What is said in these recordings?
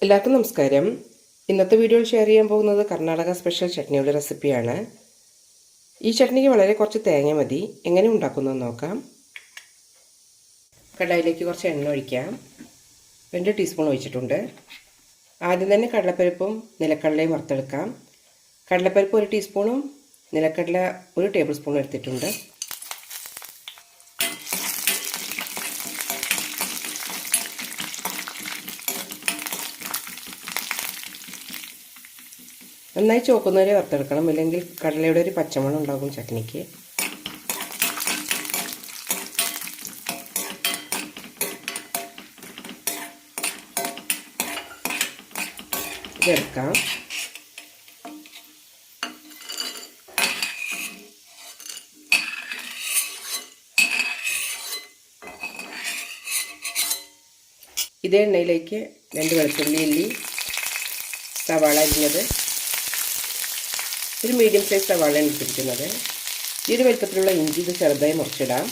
എല്ലാവർക്കും നമസ്കാരം. ഇന്നത്തെ വീഡിയോയിൽ ഷെയർ ചെയ്യാൻ പോകുന്നത് കർണാടക സ്പെഷ്യൽ ചട്നിയുടെ റെസിപ്പിയാണ്. ഈ ചട്നിക്ക് വളരെ കുറച്ച് തേങ്ങ മതി. എങ്ങനെ ഉണ്ടാക്കുന്നതെന്ന് നോക്കാം. കടായിലേക്ക് കുറച്ച് എണ്ണ ഒഴിക്കാം. 2 ടീസ്പൂൺ ഒഴിച്ചിട്ടുണ്ട്. ആദ്യം തന്നെ കടലപ്പരിപ്പും നിലക്കടലയും വറുത്തെടുക്കാം. കടലപ്പരിപ്പ് 1 ടീസ്പൂണും നിലക്കടല 1 ടേബിൾ സ്പൂണും എടുത്തിട്ടുണ്ട്. നന്നായി ചുവക്കുന്നവരെ വറുത്തെടുക്കണം, ഇല്ലെങ്കിൽ കടലയുടെ ഒരു പച്ചമണം ഉണ്ടാകും ചട്നിക്ക്. ഇതെടുക്കാം. ഇതേ എണ്ണയിലേക്ക് 2 വെളുത്തുള്ളി അല്ലി, സവാള അരിഞ്ഞത്, ഒരു മീഡിയം സൈസ് സവാള എടുത്തിരിക്കുന്നത്. ഈ ഒരു വലിപ്പത്തിലുള്ള ഇഞ്ചി ഇത് ചെറുതായി മുറിച്ചിടാം.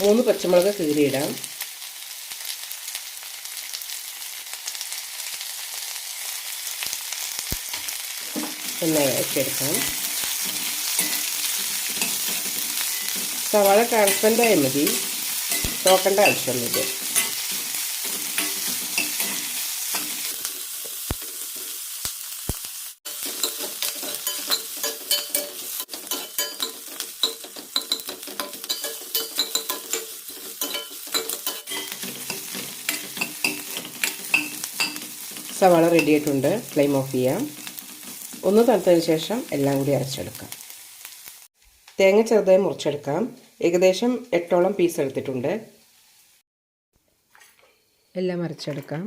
മൂന്ന് പച്ചമുളക് കീറിയിടാം. നന്നായി വഴറ്റിയെടുക്കാം. സവാള ട്രാൻസ്പെറൻ്റ് ആയാൽ മതി, നോക്കേണ്ട ആവശ്യമൊന്നുമില്ല. സവാള റെഡി ആയിട്ടുണ്ട്. ഫ്ലെയിം ഓഫ് ചെയ്യാം. ഒന്ന് തണുത്തതിന് ശേഷം എല്ലാം കൂടി അരച്ചെടുക്കാം. തേങ്ങ ചെറുതായി മുറിച്ചെടുക്കാം. ഏകദേശം 8ഓളം പീസ് എടുത്തിട്ടുണ്ട്. എല്ലാം അരച്ചെടുക്കാം.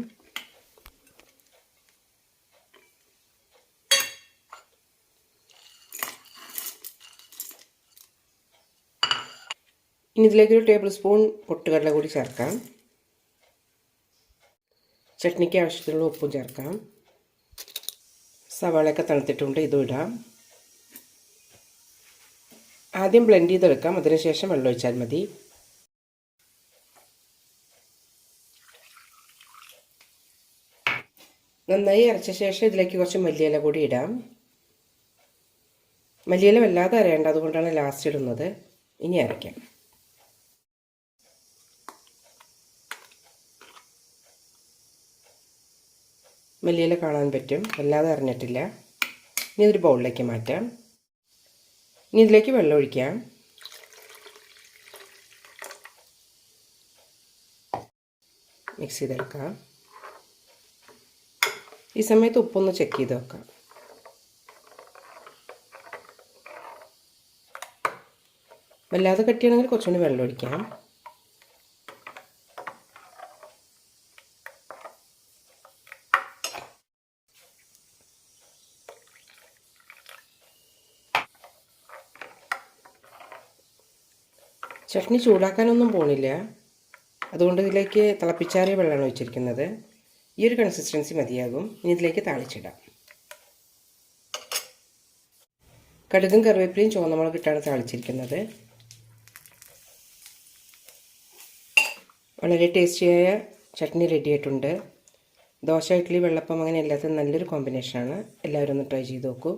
ഇനി ഇതിലേക്ക് 1 ടേബിൾ സ്പൂൺ പൊട്ടുകടല കൂടി ചേർക്കാം. ചട്നിക്ക് ആവശ്യത്തിനുള്ള ഉപ്പും ചേർക്കാം. സവാളയൊക്കെ തണുത്തിട്ടുണ്ട്, ഇതും ഇടാം. ആദ്യം ബ്ലെൻഡ് ചെയ്തെടുക്കാം, അതിനുശേഷം വെള്ളം ഒഴിച്ചാൽ മതി. നന്നായി അരച്ച ശേഷം ഇതിലേക്ക് കുറച്ച് മല്ലിയില കൂടി ഇടാം. മല്ലിയില വല്ലാതെ അരയേണ്ട, അതുകൊണ്ടാണ് ലാസ്റ്റ് ഇടുന്നത്. ഇനി അരയ്ക്കാം. മല്ലിയില കാണാൻ പറ്റും, വല്ലാതെ അരഞ്ഞിട്ടില്ല. ഇനി ഇതൊരു ബൗളിലേക്ക് മാറ്റാം. ഇനി ഇതിലേക്ക് വെള്ളം ഒഴിക്കാം. മിക്സ് ചെയ്തെടുക്കാം. ഈ സമയത്ത് ഉപ്പൊന്ന് ചെക്ക് ചെയ്ത് വെക്കാം. വല്ലാതെ കട്ടിയാണെങ്കിൽ കുറച്ചുകൂടി വെള്ളം ഒഴിക്കാം. ചട്നി ചൂടാക്കാനൊന്നും പോണില്ല, അതുകൊണ്ട് ഇതിലേക്ക് തിളപ്പിച്ചാറിയ വെള്ളമാണ് ഒഴിച്ചിരിക്കുന്നത്. ഈ ഒരു കൺസിസ്റ്റൻസി മതിയാകും. ഇനി ഇതിലേക്ക് താളിച്ചിടാം. കടുകും കറിവേപ്പിലയും ചുവന്ന മുളക് ഇട്ടാണ് താളിച്ചിരിക്കുന്നത്. വളരെ ടേസ്റ്റിയായ ചട്നി റെഡി ആയിട്ടുണ്ട്. ദോശ, ഇഡ്ഡലി, വെള്ളപ്പം അങ്ങനെ എല്ലാത്തിനും നല്ലൊരു കോമ്പിനേഷനാണ്. എല്ലാവരും ഒന്ന് ട്രൈ ചെയ്ത് നോക്കൂ.